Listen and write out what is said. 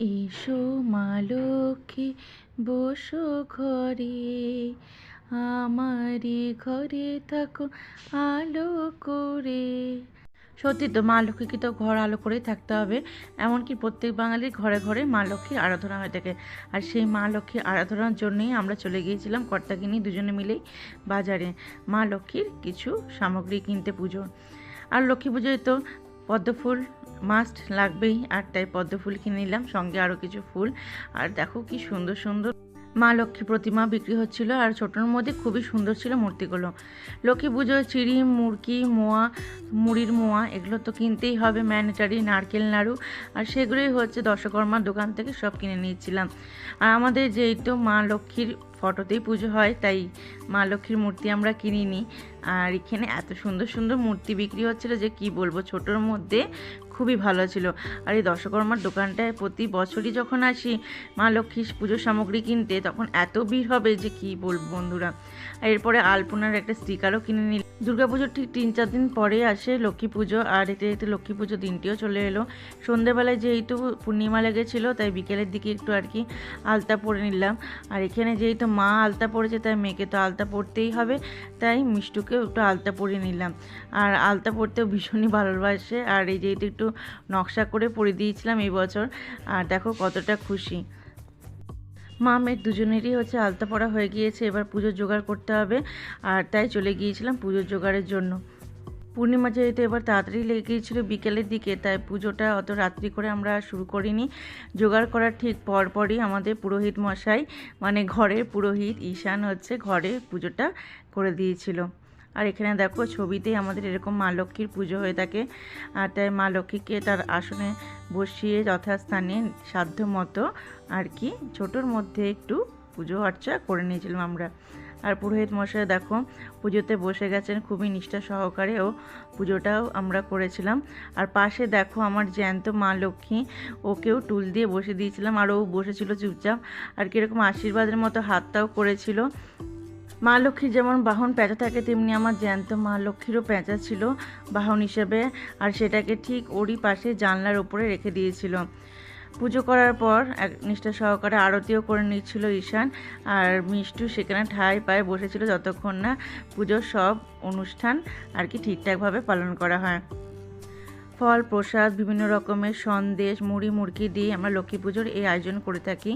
এসো মা লক্ষ্মী বসো ঘরে, আমারই ঘরে থাকো আলো করে। সত্যি তো, মা লক্ষ্মীকে তো ঘর আলো করেই থাকতে হবে। এমনকি প্রত্যেক বাঙালির ঘরে ঘরে মা লক্ষ্মীর আরাধনা হয়ে থাকে। আর সেই মা লক্ষ্মীর আরাধনার জন্যই আমরা চলে গিয়েছিলাম কর্তাগিনী দুজনে মিলেই বাজারে মা লক্ষ্মীর কিছু সামগ্রী কিনতে পুজোর। আর লক্ষ্মী পুজোয় তো পদ্ম ফুল মাস্ট লাগবেই, আর তাই পদ্ম ফুল কিনে নিলাম, সঙ্গে আরও কিছু ফুল। আর দেখো কি সুন্দর সুন্দর মা লক্ষ্মী প্রতিমা বিক্রি হচ্ছিল, আর ছোটোর মধ্যে খুবই সুন্দর ছিল মূর্তিগুলো। লক্ষ্মী পুজোয় চিড়ি মুড়কি মোয়া, মুড়ির মোয়া এগুলো তো কিনতেই হবে, ম্যান্ডেটারি, নারকেল নাড়ু, আর সেগুলোই হচ্ছে দশকর্মার দোকান থেকে সব কিনে নিয়েছিলাম। আর আমাদের যেহেতু মা লক্ষ্মীর ফটোতেই পুজো হয়, তাই মা লক্ষ্মীর মূর্তি আমরা কিনিনি। আর এখানে এত সুন্দর সুন্দর মূর্তি বিক্রি হচ্ছিল যে কি বলবো, ছোটোর মধ্যে খুবই ভালো ছিল। আর এই দশকর্মার দোকানটায় প্রতি বছরই যখন আসি মা লক্ষ্মীর পুজোর সামগ্রী কিনতে, তখন এত ভিড় হবে যে কি বলবো বন্ধুরা। আর এরপরে আলপনার একটা স্টিকারও কিনে নিল। দুর্গাপুজোর ঠিক 3-4 দিন পরে আসে লক্ষ্মী পুজো, আর এতে এতে লক্ষ্মী পুজো দিনটিও চলে এলো। সন্ধ্যেবেলায় যেহেতু পূর্ণিমা লেগেছিলো, তাই বিকেলের দিকে একটু আর কি আলতা পরে নিলাম। আর এখানে যেহেতু মা আলতা পরেছে, তাই মেয়েকে তো আলতা পরতেই হবে, তাই মিষ্টুকেও একটু আলতা পরিয়ে নিলাম। আর আলতা পরতেও ভীষণই ভালোবাসে, আর এই যেহেতু একটু নকশা করে পরিয়ে দিয়েছিলাম এই বছর, আর দেখো কতটা খুশি। মা মেয়ের দুজনেরই হচ্ছে আলতা পরা হয়ে গিয়েছে, এবার পুজোর জোগাড় করতে হবে, আর তাই চলে গিয়েছিলাম পুজোর জোগাড়ের জন্য। পূর্ণিমা যেহেতু এবার তাড়াতাড়ি লেগে গিয়েছিলো বিকেলের দিকে, তাই পুজোটা অত রাত্রি করে আমরা শুরু করিনি। জোগাড় করার ঠিক পরপরই আমাদের পুরোহিত মশাই, মানে ঘরের পুরোহিত ঈশান হচ্ছে ঘরে পুজোটা করে দিয়েছিল। আর এখানে দেখো ছবিতেই আমাদের এরকম মা লক্ষ্মীর পুজো হয়ে থাকে, আর তাই মা লক্ষ্মীকে তার আসনে বসিয়ে যথাস্থানে সাধ্য মতো আর কি ছোটোর মধ্যে একটু পুজো অর্চা করে নিয়েছিলাম আমরা। আর পুরোহিত মশাই দেখো পুজোতে বসে গেছেন খুবই নিষ্ঠা সহকারে, ও পুজোটাও আমরা করেছিলাম। আর পাশে দেখো আমার জ্যান্ত মা লক্ষ্মী, ওকেও টুল দিয়ে বসে দিয়েছিলাম, আর ও বসেছিল চুপচাপ, আর কীরকম আশীর্বাদের মতো হাতটাও করেছিল। মা লক্ষ্মীর যেমন বাহন পেঁচা থাকে, তেমনি আমার জ্যান্ত মা লক্ষ্মীরও পেঁচা ছিল বাহন হিসেবে, আর সেটাকে ঠিক ওরই পাশে জানলার উপরে রেখে দিয়েছিল। পুজো করার পর এক নিষ্ঠা সহকারে আরতিও করে নিচ্ছিল ঈশান, আর মিষ্টু সেখানে ঠায় পায়ে বসেছিল যতক্ষণ না পুজোর সব অনুষ্ঠান আর কি ঠিকঠাকভাবে পালন করা হয়। ফল প্রসাদ বিভিন্ন রকমের সন্দেশ মুড়ি মুড়কি দিয়ে আমরা লক্ষ্মী পুজোর এই আয়োজন করে থাকি।